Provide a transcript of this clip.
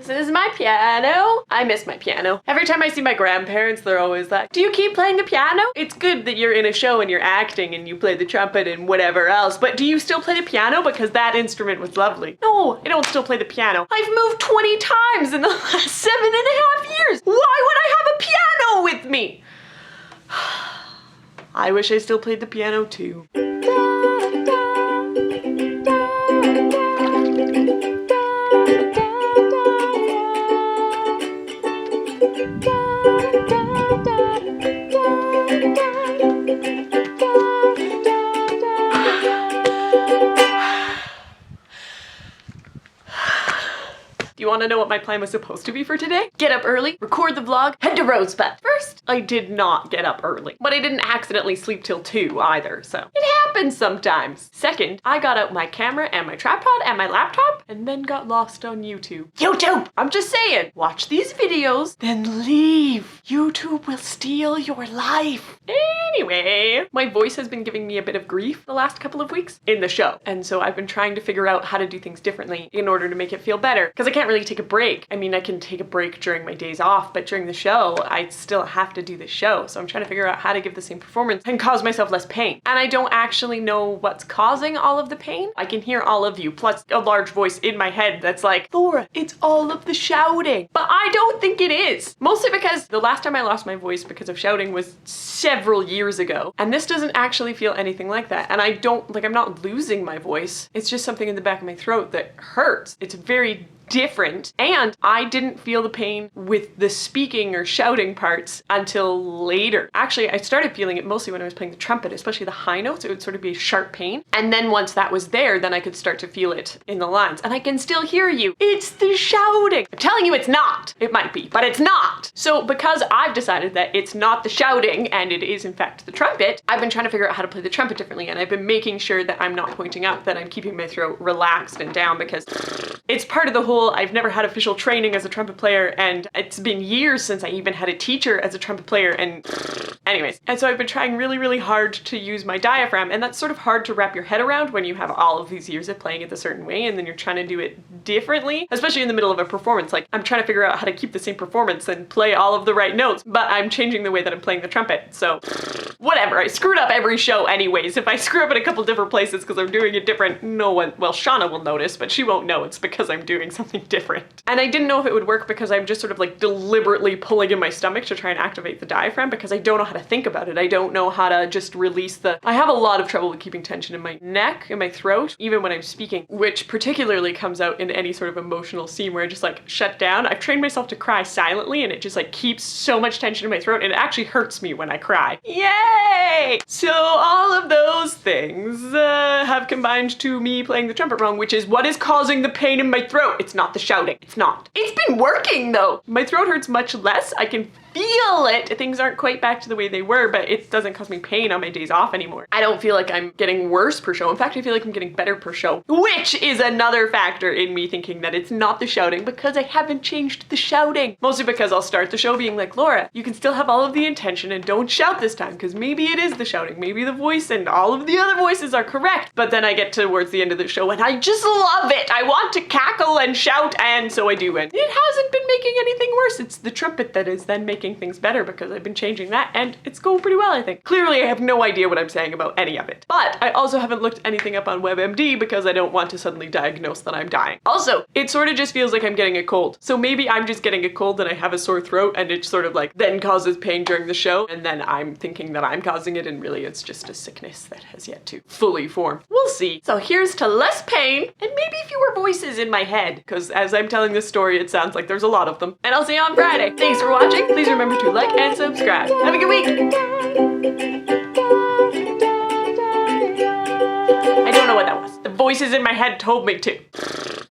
This is my piano. I miss my piano. Every time I see my grandparents, they're always like, do you keep playing the piano? It's good that you're in a show and you're acting and you play the trumpet and whatever else, but do you still play the piano? Because that instrument was lovely. No, I don't still play the piano. I've moved 20 times in the last 7.5 years. Why would I have a piano with me? I wish I still played the piano too. Do you want to know what my plan was supposed to be for today? Get up early, record the vlog, head to Rosebud. First, I did not get up early, but I didn't accidentally sleep till 2 either, so it happens sometimes. Second, I got out my camera and my tripod and my laptop and then got lost on YouTube. YouTube! I'm just saying, watch these videos, then leave. YouTube will steal your life. Anyway, my voice has been giving me a bit of grief the last couple of weeks in the show, and so I've been trying to figure out how to do things differently in order to make it feel better, because I can't really take a break. I mean, I can take a break during my days off, but during the show, I still have to do the show. So I'm trying to figure out how to give the same performance and cause myself less pain. And I don't actually know what's causing all of the pain. I can hear all of you, plus a large voice in my head that's like, Laura, it's all of the shouting. But I don't think it is. Mostly because the last time I lost my voice because of shouting was several years ago. And this doesn't actually feel anything like that. And I'm not losing my voice. It's just something in the back of my throat that hurts. It's very different, and I didn't feel the pain with the speaking or shouting parts until later. Actually, I started feeling it mostly when I was playing the trumpet, especially the high notes. It would sort of be a sharp pain, and then once that was there, then I could start to feel it in the lines, and I can still hear you. It's the shouting. I'm telling you it's not. It might be, but it's not. So because I've decided that it's not the shouting and it is in fact the trumpet, I've been trying to figure out how to play the trumpet differently, and I've been making sure that I'm not pointing up, that I'm keeping my throat relaxed and down, because it's part of the whole I've never had official training as a trumpet player, and it's been years since I even had a teacher as a trumpet player, and anyways. And so I've been trying really, really hard to use my diaphragm, and that's sort of hard to wrap your head around when you have all of these years of playing it a certain way, and then you're trying to do it differently, especially in the middle of a performance. Like, I'm trying to figure out how to keep the same performance and play all of the right notes, but I'm changing the way that I'm playing the trumpet, so whatever. I screwed up every show anyways. If I screw up in a couple different places because I'm doing it different, no one, well, Shauna will notice, but she won't know it's because I'm doing something different. And I didn't know if it would work because I'm just sort of like deliberately pulling in my stomach to try and activate the diaphragm, because I don't know how to think about it. I don't know how to just release I have a lot of trouble with keeping tension in my neck, in my throat, even when I'm speaking, which particularly comes out in any sort of emotional scene where I just like shut down. I've trained myself to cry silently, and it just like keeps so much tension in my throat, and it actually hurts me when I cry. Yay! So all of those things have combined to me playing the trumpet wrong, which is what is causing the pain in my throat. It's not the shouting. It's not. It's been working though. My throat hurts much less. I can feel it. Things aren't quite back to the way they were, but it doesn't cause me pain on my days off anymore. I don't feel like I'm getting worse per show. In fact, I feel like I'm getting better per show, which is another factor in me thinking that it's not the shouting, because I haven't changed the shouting. Mostly because I'll start the show being like, Laura, you can still have all of the intention and don't shout this time, because maybe it is the shouting. Maybe the voice and all of the other voices are correct. But then I get towards the end of the show and I just love it. I want to cackle and shout, and so I do. And it hasn't been making anything worse. It's the trumpet that is then making things better, because I've been changing that, and it's going pretty well, I think. Clearly, I have no idea what I'm saying about any of it. But I also haven't looked anything up on WebMD because I don't want to suddenly diagnose that I'm dying. Also, it sort of just feels like I'm getting a cold. So maybe I'm just getting a cold and I have a sore throat, and it sort of like then causes pain during the show, and then I'm thinking that I'm causing it, and really it's just a sickness that has yet to fully form. We'll see. So here's to less pain and maybe fewer voices in my head, because as I'm telling this story, it sounds like there's a lot of them. And I'll see you on Friday. Thanks for watching. Please remember to like and subscribe. Have a good week. I don't know what that was. The voices in my head told me to.